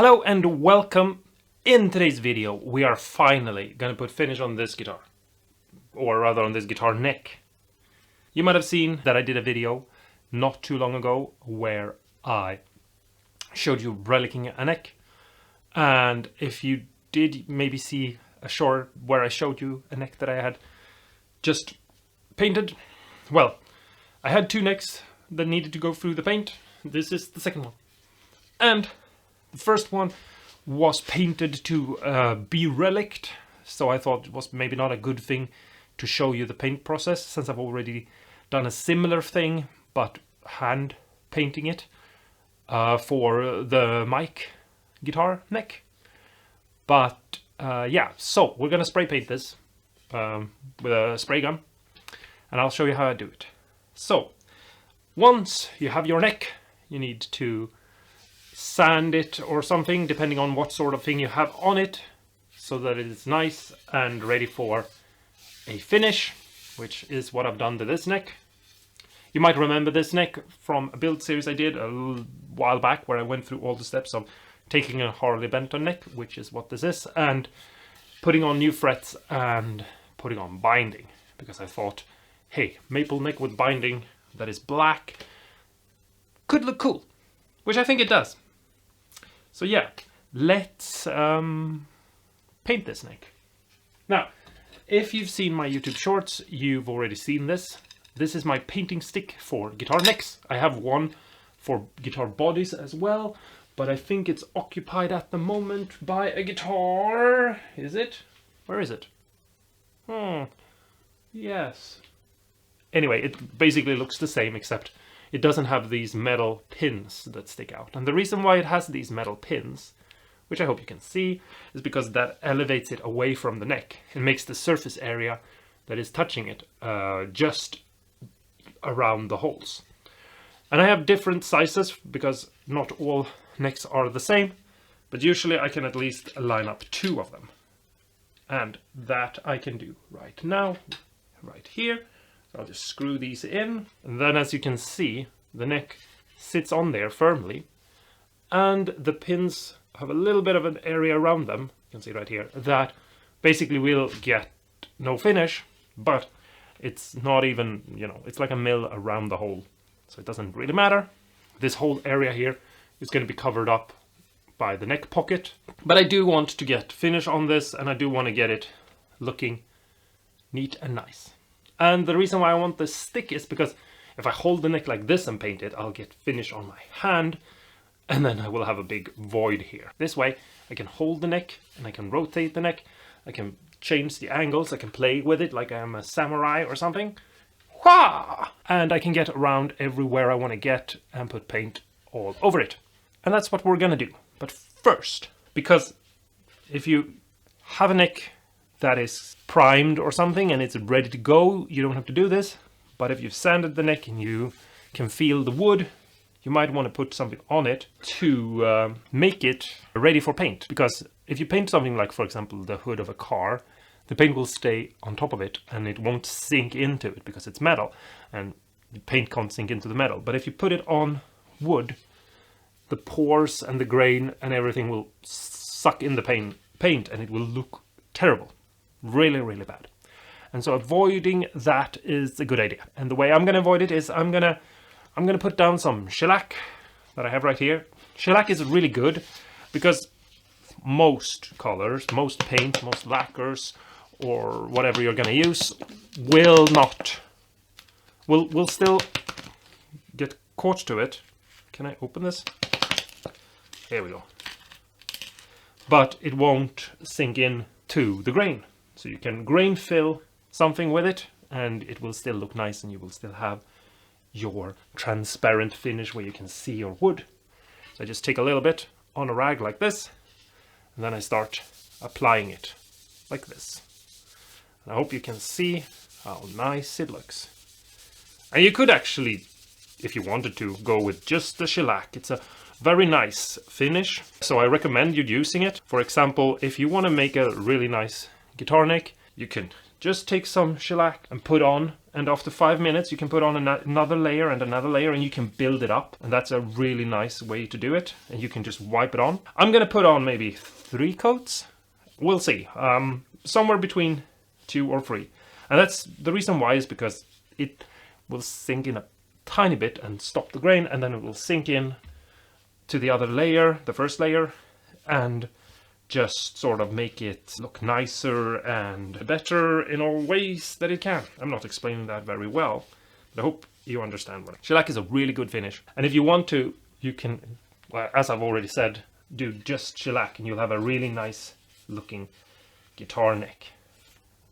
Hello and welcome. In today's video we are finally gonna put finish on this guitar, or rather on this guitar neck. You might have seen that I did a video not too long ago where I showed you relicking a neck, and if you did maybe see a short where I showed you a neck that I had just painted, well, I had two necks that needed to go through the paint. This is the second one, and the first one was painted to be relicked, so I thought it was maybe not a good thing to show you the paint process, since I've already done a similar thing but hand painting it for the mic guitar neck. But yeah, so we're gonna spray paint this with a spray gun, and I'll show you how I do it. So once you have your neck, you need to sand it or something, depending on what sort of thing you have on it, so that it is nice and ready for a finish, which is what I've done to this neck. You might remember this neck from a build series I did a while back, where I went through all the steps of taking a Harley Benton neck, which is what this is, and putting on new frets and putting on binding, because I thought, hey, maple neck with binding that is black could look cool, which I think it does. So yeah, let's paint this neck. Now, if you've seen my YouTube shorts, you've already seen this. This is my painting stick for guitar necks. I have one for guitar bodies as well, but I think it's occupied at the moment by a guitar. Is it? Where is it? Yes. Anyway, it basically looks the same, except it doesn't have these metal pins that stick out. And the reason why it has these metal pins, which I hope you can see, is because that elevates it away from the neck and makes the surface area that is touching it just around the holes. And I have different sizes because not all necks are the same, but usually I can at least line up two of them. And that I can do right now, right here. So I'll just screw these in, and then as you can see, the neck sits on there firmly, and the pins have a little bit of an area around them, you can see right here, that basically will get no finish, but it's not even, you know, it's like a mill around the hole, so it doesn't really matter. This whole area here is going to be covered up by the neck pocket, but I do want to get finish on this, and I do want to get it looking neat and nice. And the reason why I want this stick is because if I hold the neck like this and paint it, I'll get finish on my hand, and then I will have a big void here. This way I can hold the neck and I can rotate the neck, I can change the angles, I can play with it like I'm a samurai or something. Wah! And I can get around everywhere I want to get and put paint all over it. And that's what we're gonna do. But first, because if you have a neck that is primed or something and it's ready to go, you don't have to do this. But if you've sanded the neck and you can feel the wood, you might want to put something on it to make it ready for paint. Because if you paint something like, for example, the hood of a car, the paint will stay on top of it and it won't sink into it because it's metal, and the paint can't sink into the metal. But if you put it on wood, the pores and the grain and everything will suck in the paint and it will look terrible. Really, really bad. And so avoiding that is a good idea. And the way I'm going to avoid it is I'm going to put down some shellac that I have right here. Shellac is really good because most colors, most paint, most lacquers, or whatever you're going to use will still get caught to it. Can I open this? Here we go. But it won't sink in to the grain. So you can grain fill something with it and it will still look nice, and you will still have your transparent finish where you can see your wood. So I just take a little bit on a rag like this, and then I start applying it like this. And I hope you can see how nice it looks. And you could actually, if you wanted to, go with just the shellac. It's a very nice finish, so I recommend you using it. For example, if you want to make a really nice guitar neck, you can just take some shellac and put on, and after 5 minutes you can put on another layer and another layer, and you can build it up, and that's a really nice way to do it. And you can just wipe it on. I'm gonna put on maybe 3 coats. We'll see, somewhere between 2 or 3. And that's the reason why is because it will sink in a tiny bit and stop the grain, and then it will sink in to the other layer, the first layer, and just sort of make it look nicer and better in all ways that it can. I'm not explaining that very well, but I hope you understand what. Shellac is a really good finish, and if you want to, you can, well, as I've already said, do just shellac and you'll have a really nice looking guitar neck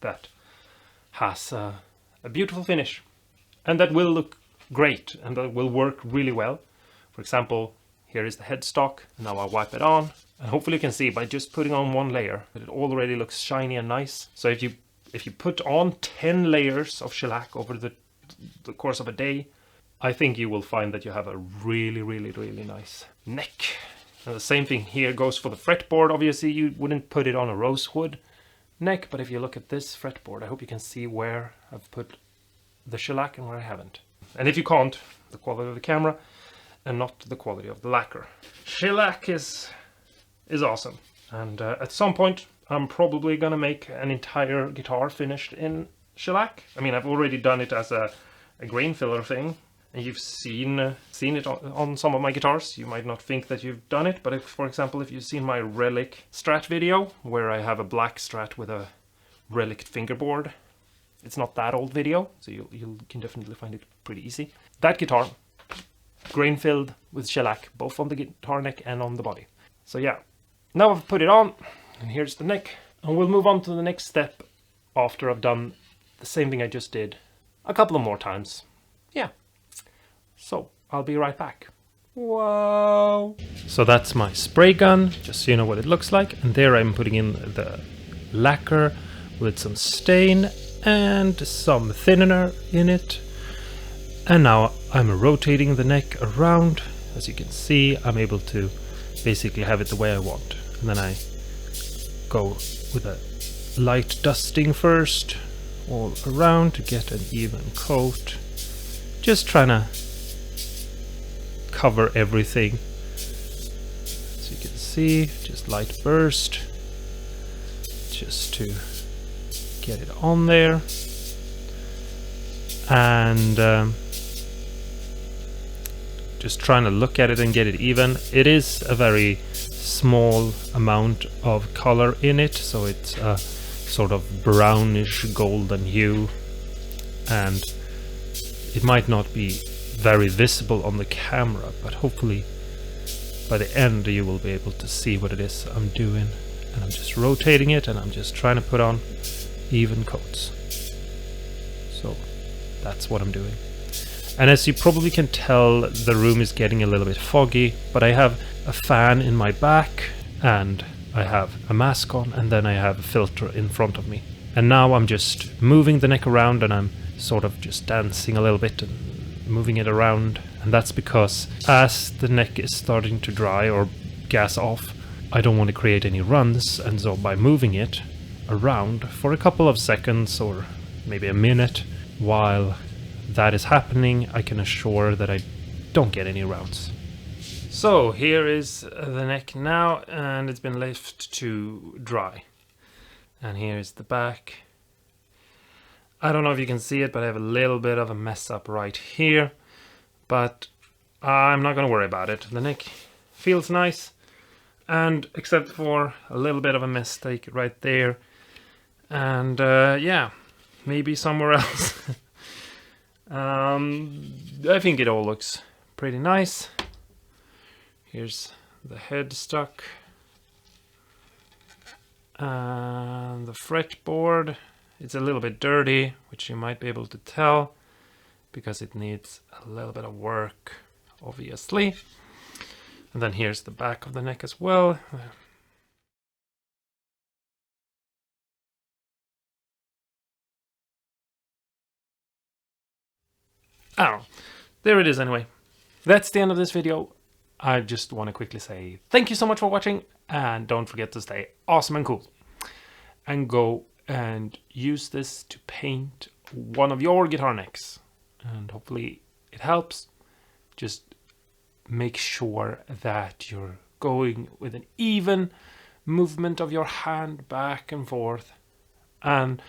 that has a beautiful finish, and that will look great and that will work really well. For example, here is the headstock, and now I'll wipe it on, and hopefully you can see by just putting on 1 layer that it already looks shiny and nice. So if you put on 10 layers of shellac over the course of a day, I think you will find that you have a really, really, really nice neck. And the same thing here goes for the fretboard. Obviously you wouldn't put it on a rosewood neck, but if you look at this fretboard, I hope you can see where I've put the shellac and where I haven't. And if you can't, the quality of the camera and not the quality of the lacquer. Shellac is awesome, and at some point I'm probably gonna make an entire guitar finished in shellac. I mean, I've already done it as a grain filler thing, and you've seen it on some of my guitars. You might not think that you've done it, but if, for example, if you've seen my Relic Strat video, where I have a black Strat with a Relic fingerboard, it's not that old video, so you can definitely find it pretty easy. That guitar, grain filled with shellac, both on the guitar neck and on the body. So yeah, now I've put it on, and here's the neck, and we'll move on to the next step after I've done the same thing I just did a couple of more times. Yeah, so I'll be right back. Whoa! So that's my spray gun, just so you know what it looks like, and there I'm putting in the lacquer with some stain and some thinner in it. And now I'm rotating the neck around. As you can see, I'm able to basically have it the way I want. And then I go with a light dusting first, all around to get an even coat. Just trying to cover everything. As you can see, just light burst, just to get it on there. And just trying to look at it and get it even. It is a very small amount of color in it, so it's a sort of brownish golden hue, and it might not be very visible on the camera, but hopefully by the end you will be able to see what it is I'm doing. And I'm just rotating it, and I'm just trying to put on even coats. So that's what I'm doing. And as you probably can tell, the room is getting a little bit foggy, but I have a fan in my back, and I have a mask on, and then I have a filter in front of me. And now I'm just moving the neck around, and I'm sort of just dancing a little bit and moving it around. And that's because as the neck is starting to dry or gas off, I don't want to create any runs, and so by moving it around for a couple of seconds or maybe a minute while that is happening, I can assure that I don't get any rounds. So here is the neck now, and it's been left to dry. And here's the back. I don't know if you can see it, but I have a little bit of a mess up right here, but I'm not gonna worry about it. The neck feels nice, and except for a little bit of a mistake right there, and yeah, maybe somewhere else. I think it all looks pretty nice. Here's the headstock and the fretboard. It's a little bit dirty, which you might be able to tell because it needs a little bit of work, obviously. And then here's the back of the neck as well. Oh, there it is anyway. That's the end of this video. I just want to quickly say thank you so much for watching, and don't forget to stay awesome and cool. And go and use this to paint one of your guitar necks, and hopefully it helps. Just make sure that you're going with an even movement of your hand back and forth, and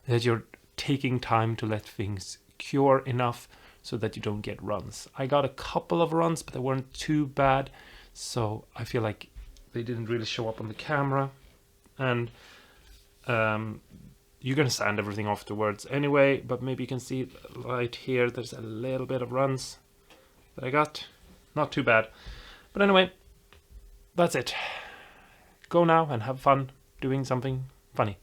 that you're taking time to let things cure enough so that you don't get runs. I got a couple of runs, but they weren't too bad, so I feel like they didn't really show up on the camera. And you're gonna sand everything afterwards anyway, but maybe you can see right here there's a little bit of runs that I got. Not too bad, but anyway, that's it. Go now and have fun doing something funny.